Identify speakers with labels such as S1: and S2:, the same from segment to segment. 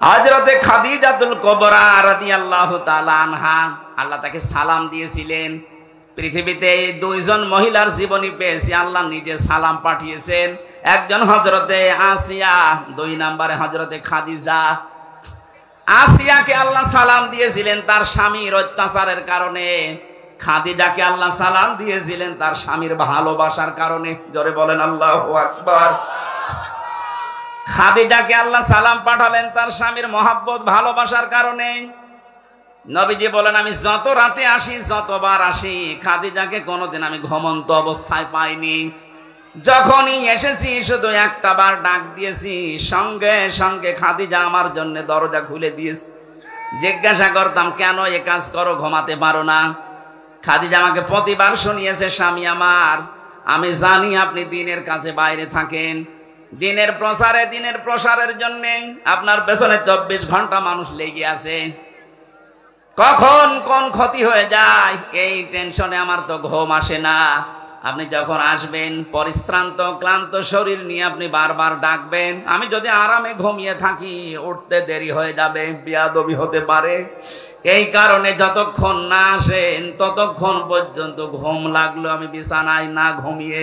S1: হযরতে খাদিজাতুল কুবরা রাদিয়াল্লাহু তাআলা আনহা, আল্লাহ তাকে সালাম দিয়েছিলেন। পৃথিবীতে দুইজন মহিলার জীবনী পেয়েছি, আল্লাহ নিজে সালাম পাঠিয়েছেন। একজন হযরতে আসিয়া, দুই নম্বরে হযরতে খাদিজা। আসিয়াকে আল্লাহ সালাম দিয়েছিলেন তার স্বামীর অত্যাচারের কারণে, খাদিজাকে আল্লাহ সালাম দিয়েছিলেন তার স্বামীর ভালোবাসার কারণে। জোরে বলেন আল্লাহু আকবার। খাদিজাকে আল্লাহ সালাম পাঠালেন তার স্বামীর মহব্বত ভালোবাসার কারণে। নবীজি বলেন, আমি যত রাতে আসি, যতবার আসি, খাদিজাকে কোনোদিন আমি ঘুমন্ত অবস্থায় পাইনি। যখনই এসেছি শুধু একটা বার ডাক দিয়েছি, সঙ্গে সঙ্গে খাদিজা আমার জন্য দরজা খুলে দিয়েছে। জিজ্ঞাসা করতাম, কেন এ কাজ করো, ঘুমাতে পারো না? খাদিজা আমাকে প্রতিবার শুনিয়েছে, স্বামী আমার, আমি জানি আপনি দিনের কাছে বাইরে থাকেন, দিনের প্রসারের জন্য আপনার পেছনে 24 ঘন্টা মানুষ লেগে আছে, কখন কোন ক্ষতি হয়ে যায় এই টেনশনে আমার তো ঘুম আসে না। আপনি যখন আসবেন পরিশ্রান্ত ক্লান্ত শরীর নিয়ে আপনি বারবার ডাকবেন, আমি যদি আরামে ঘুমিয়ে থাকি উঠতে দেরি হয়ে যাবে, বেয়াদবি হতে পারে। এই কারণে যতক্ষণ না আসেন ততক্ষণ পর্যন্ত ঘুম লাগলো আমি বিছানায় না ঘুমিয়ে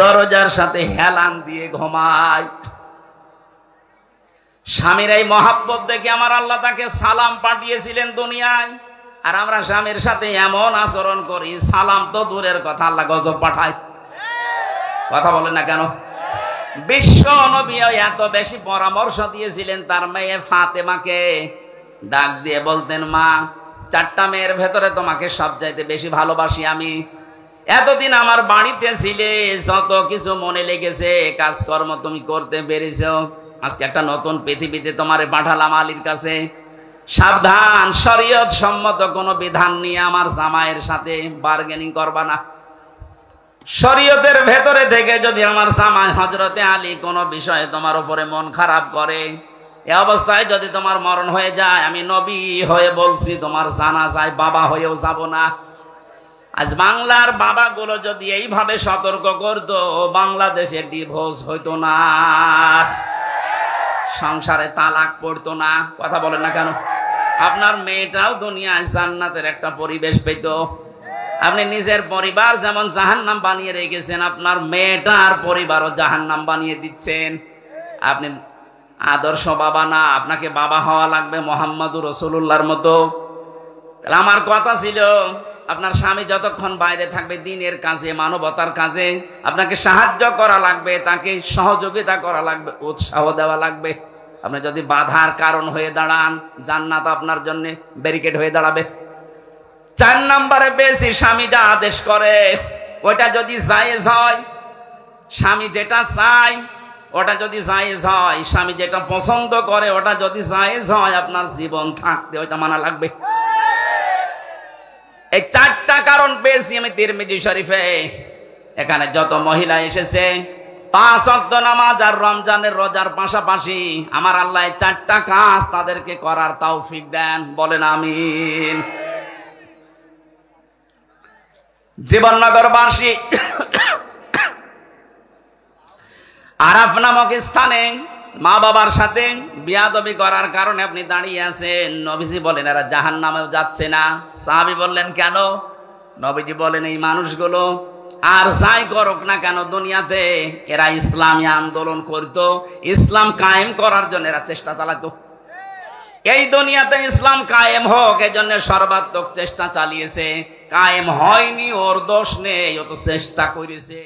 S1: দরজার সাথে হেলান দিয়ে ঘুমাই। স্বামীর এই মহাব্বত দেখে আমার আল্লাহ তাকে সালাম পাঠিয়েছিলেন দুনিয়ায়। আর আমরা স্বামীর সাথে এমন আচরণ করি, সালাম তো দূরের কথা, আল্লাহ গজব পাঠায়। কথা বলেন না কেন? বিশ্ব নবী এত বেশি পরামর্শ দিয়েছিলেন তার মেয়ে ফাতেমাকে, ডাক দিয়ে বলতেন, মা, 4টা মেয়ের ভেতরে তোমাকে সবচাইতে বেশি ভালোবাসি আমি। এতদিন আমার বাড়িতে ছিলে, যত কিছু মনে লেগেছে, কাজকর্ম তুমি করতে পেরেছো, আজকে একটা নতুন পৃথিবীতে তোমারে পাঠালাম আলীর কাছে। সাবধান, শরীয়ত সম্মত কোন বিধান নিয়ে আমার জামাইয়ের সাথে বার্গেনিং করবা না। শরীয়তের ভেতরে থেকে যদি আমার জামাই হযরতে আলী কোন বিষয়ে তোমার উপরে মন খারাপ করে, এই অবস্থায় যদি তোমার মরণ হয়ে যায়, আমি নবী হয়ে বলছি তোমার জানাজায় বাবা হয়েও যাব না। আজ বাংলার বাবাগুলো যদি এইভাবে সতর্ক করতো, বাংলাদেশে ডিভোর্স হইতো না, সংসারে তালাক পড়তো না। কথা বলেন না কেন? আপনার মেয়েটাও দুনিয়ায় জান্নাতের একটা পরিবেশ পেত। আপনি নিজের পরিবার যেমন জাহান্নাম বানিয়ে রেখেছেন, আপনার মেয়েটার পরিবারও জাহান্নাম বানিয়ে দিচ্ছেন। আপনি আদর্শ বাবা না, আপনাকে বাবা হওয়া লাগবে মুহাম্মদুর রাসূলুল্লাহর মতো। তাহলে আমার কথা ছিল, আপনার স্বামী যতক্ষণ বাইরে থাকবে দিনের কাজে, মানবতার কাজে, আপনাকে সাহায্য করা লাগবে, তাকে সহযোগিতা করা লাগবে, উৎসাহ দেওয়া লাগবে। আপনি যদি বাধার কারণ হয়ে দাঁড়ান, জান্নাত আপনার জন্য ব্যারিকেড হয়ে দাঁড়াবে। 4 নম্বরে বেশি স্বামী যা আদেশ করে ওটা যদি জায়েজ হয়, স্বামী যেটা চায় ওটা যদি জায়েজ হয়, স্বামী যেটা পছন্দ করে ওটা যদি জায়েজ হয়, আপনার জীবন থাকতে ওটা মানা লাগবে। এই 4টা কারণ পেয়েছি আমি তিরমিজি শরীফে। এখানে যত মহিলা এসেছে 5 ওয়াক্ত নামাজ আর রমজানের রোজার পাশাপাশি আমার আল্লাহ 4টা কাজ তাদেরকে করার তৌফিক দেন। বলেন আমিন। জীবননগরবাসী আরাফ নামক স্থানে মা বাবার সাথে বিয়াদবি করার কারণে আপনি দাঁড়িয়ে আছেন। নবীজি বলেন এরা জাহান্নামেও যাচ্ছে না। সাহাবী বললেন কেন? নবীজি বলেন এই মানুষগুলো আর যাই করুক না কেন দুনিয়াতে, এরা ইসলামী আন্দোলন করতো, ইসলাম কায়েম করার জন্য এরা চেষ্টা চালাতো। এই দুনিয়াতে ইসলাম কায়েম হোক এই জন্য সর্বাত্মক চেষ্টা চালিয়েছে। কায়েম হয়নি, ওর দোষ নেই, ও তো চেষ্টা করেছে।